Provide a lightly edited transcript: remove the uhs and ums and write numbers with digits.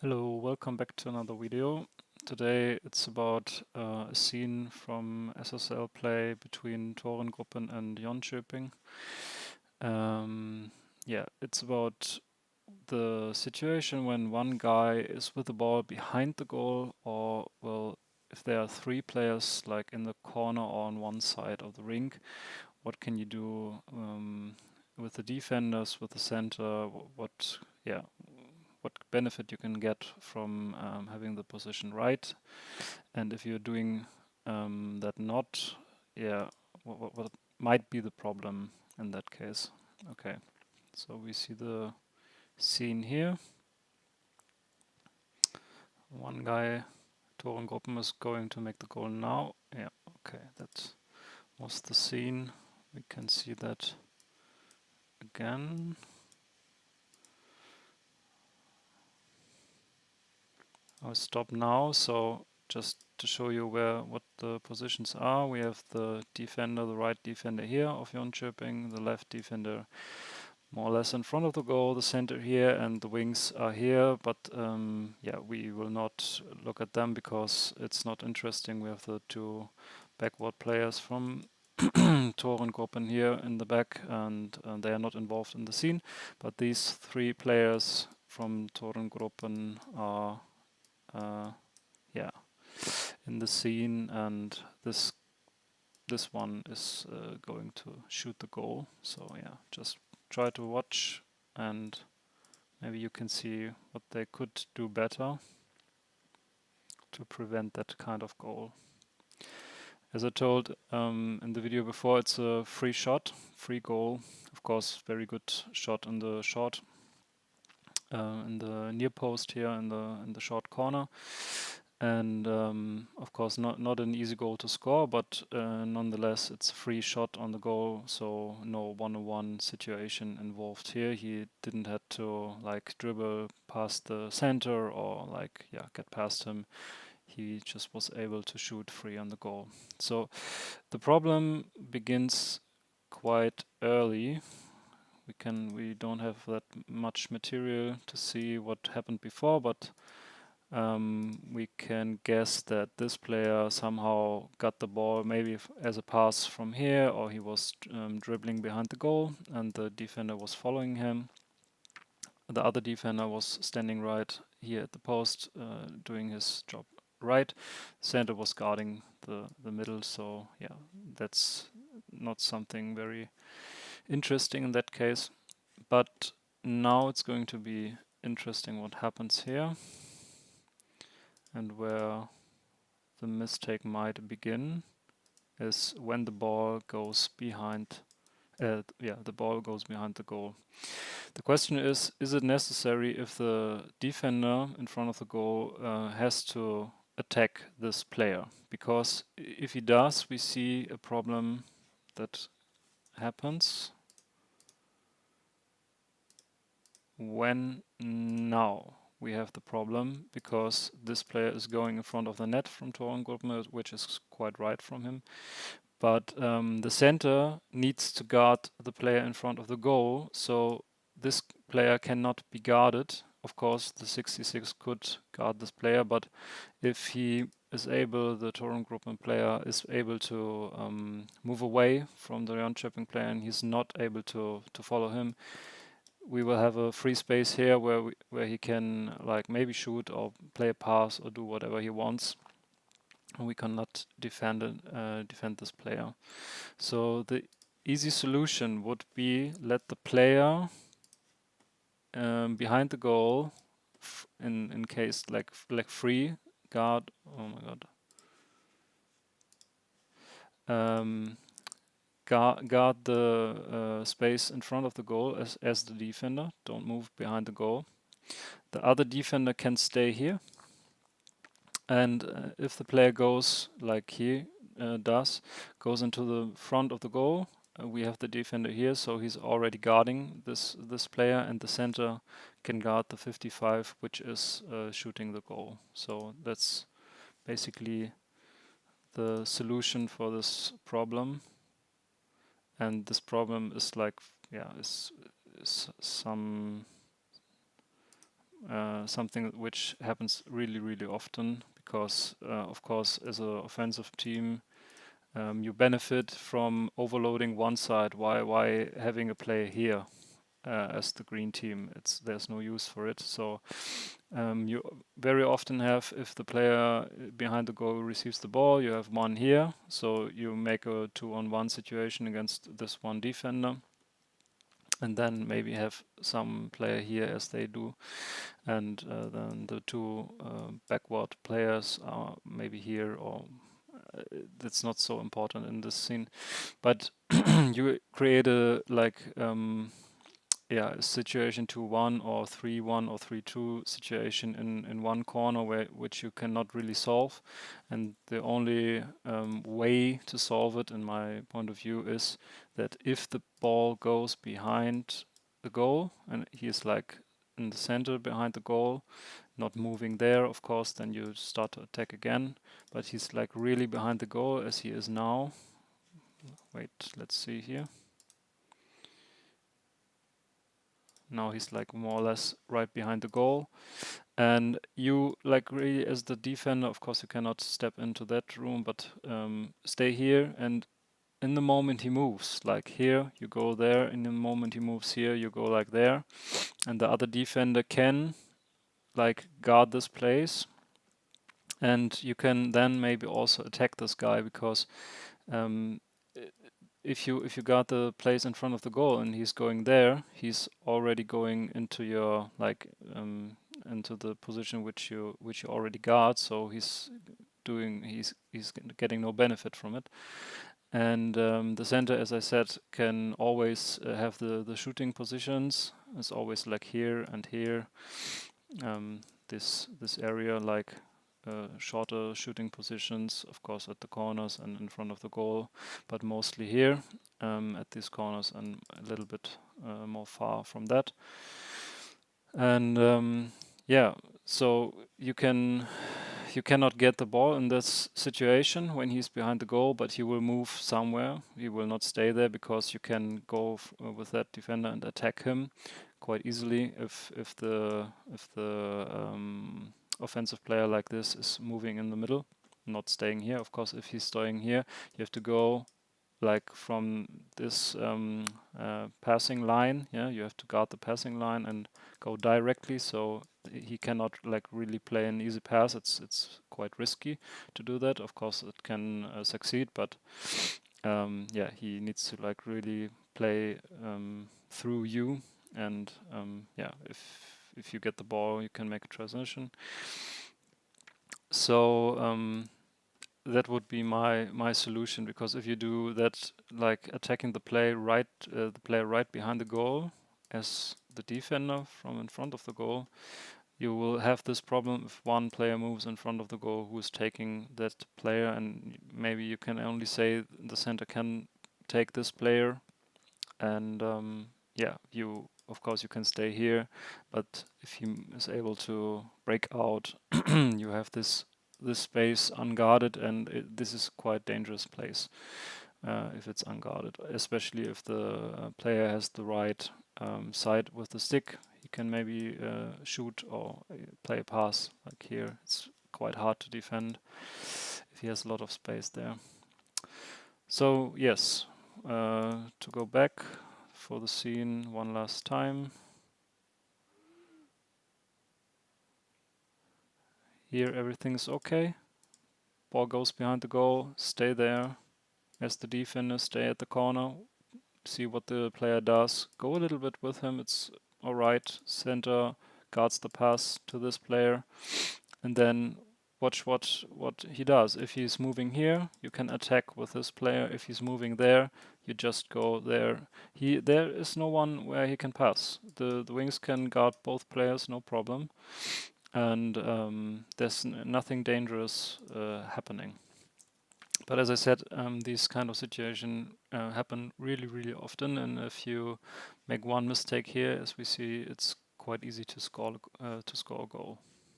Hello, welcome back to another video. Today it's about a scene from SSL play between Torengruppen and Jönköping. Yeah, it's about the situation when one guy is with the ball behind the goal, or, well, if there are three players like in the corner or on one side of the rink, what can you do with the defenders, with the center, yeah, what benefit you can get from having the position right, and if you're doing that not, yeah, what might be the problem in that case. Okay, so we see the scene here. One guy, Torengruppen, is going to make the goal now. Yeah, okay, that was the scene. We can see that again. I'll stop now. So just to show you what the positions are, we have the defender, the right defender here of Jönköping, the left defender more or less in front of the goal, the center here, and the wings are here. But yeah, we will not look at them because it's not interesting. We have the two backward players from Torengruppen here in the back, and they are not involved in the scene. But these three players from Torengruppen are yeah, in the scene, and this one is going to shoot the goal. So yeah, just try to watch, and maybe you can see what they could do better to prevent that kind of goal. As I told in the video before, it's a free shot, free goal. Of course, very good shot in the short, in the near post here in the short corner. And of course, not an easy goal to score, but nonetheless, it's a free shot on the goal, so no one-on-one situation involved here. He didn't have to like dribble past the center or like get past him. He just was able to shoot free on the goal. So the problem begins quite early. We don't have that much material to see what happened before, but we can guess that this player somehow got the ball maybe as a pass from here, or he was dribbling behind the goal and the defender was following him. The other defender was standing right here at the post, doing his job right. Center was guarding the middle, so yeah, that's not something very interesting in that case. But now it's going to be interesting what happens here, and where the mistake might begin is when the ball goes behind the ball goes behind the goal. The question is it necessary if the defender in front of the goal has to attack this player? Because if he does, we see a problem that happens when now we have the problem, because this player is going in front of the net from Torengruppen, which is quite right from him. But the center needs to guard the player in front of the goal, so this player cannot be guarded. Of course, the 66 could guard this player, but if he is able, the Torengruppen player is able to move away from the Jönköping player, and he's not able to follow him, we will have a free space here where he can like maybe shoot or play a pass or do whatever he wants. And we cannot defend this player. So the easy solution would be let the player behind the goal, in case like free guard. Oh my god. Guard the space in front of the goal as the defender. Don't move behind the goal. The other defender can stay here. And if the player goes like he goes into the front of the goal, we have the defender here, so he's already guarding this player, and the center can guard the 55, which is shooting the goal. So that's basically the solution for this problem. And this problem is like is some something which happens really often because, of course, as an offensive team, you benefit from overloading one side. Why having a player here as the green team? There's no use for it. So you very often have, if the player behind the goal receives the ball, you have one here. So you make a 2-on-1 situation against this one defender. And then maybe have some player here as they do, and then the two backward players are maybe here, or that's not so important in this scene. But you create a a situation 2-1 or 3-1 or 3-2 situation in one corner which you cannot really solve, and the only way to solve it, in my point of view, is that if the ball goes behind the goal and he's like in the center behind the goal, not moving there, of course, then you start to attack again. But he's like really behind the goal as he is now. Wait, let's see here. Now he's like more or less right behind the goal. And you like really as the defender, of course you cannot step into that room, but stay here, and in the moment he moves, like here, you go there, in the moment he moves here, you go like there. And the other defender can like guard this place. And you can then maybe also attack this guy, because if you guard the place in front of the goal and he's going there, he's already going into your into the position which you already guard. So he's getting no benefit from it. And the center, as I said, can always have the shooting positions. It's always like here and here. This area, like shorter shooting positions, of course, at the corners and in front of the goal, but mostly here at these corners and a little bit more far from that. And yeah, so you cannot get the ball in this situation when he's behind the goal, but he will move somewhere. He will not stay there, because you can go with that defender and attack him quite easily if the offensive player like this is moving in the middle, not staying here. Of course, if he's staying here, you have to go like from this passing line. Yeah, you have to guard the passing line and go directly, so he cannot like really play an easy pass. It's quite risky to do that. Of course, it can succeed, but yeah, he needs to like really play through you. And yeah, if you get the ball, you can make a transition. So that would be my solution, because if you do that, like attacking the player right behind the goal as the defender from in front of the goal, you will have this problem if one player moves in front of the goal who is taking that player, and maybe you can only say the center can take this player, and yeah, you of course you can stay here, but if he is able to break out, you have this space unguarded, and this is quite dangerous place if it's unguarded, especially if the player has the right side with the stick. He can maybe shoot or play a pass like here. It's quite hard to defend if he has a lot of space there. So yes, to go back for the scene one last time. Here everything's okay. Ball goes behind the goal, stay there. As the defender, stay at the corner, see what the player does. Go a little bit with him, it's alright. Center guards the pass to this player, and then watch what he does. If he's moving here, you can attack with this player. If he's moving there, you just go there. There is no one where he can pass. The wings can guard both players, no problem. And there's nothing dangerous happening. But as I said, these kind of situations happen really often, and if you make one mistake here, as we see, it's quite easy to score a goal.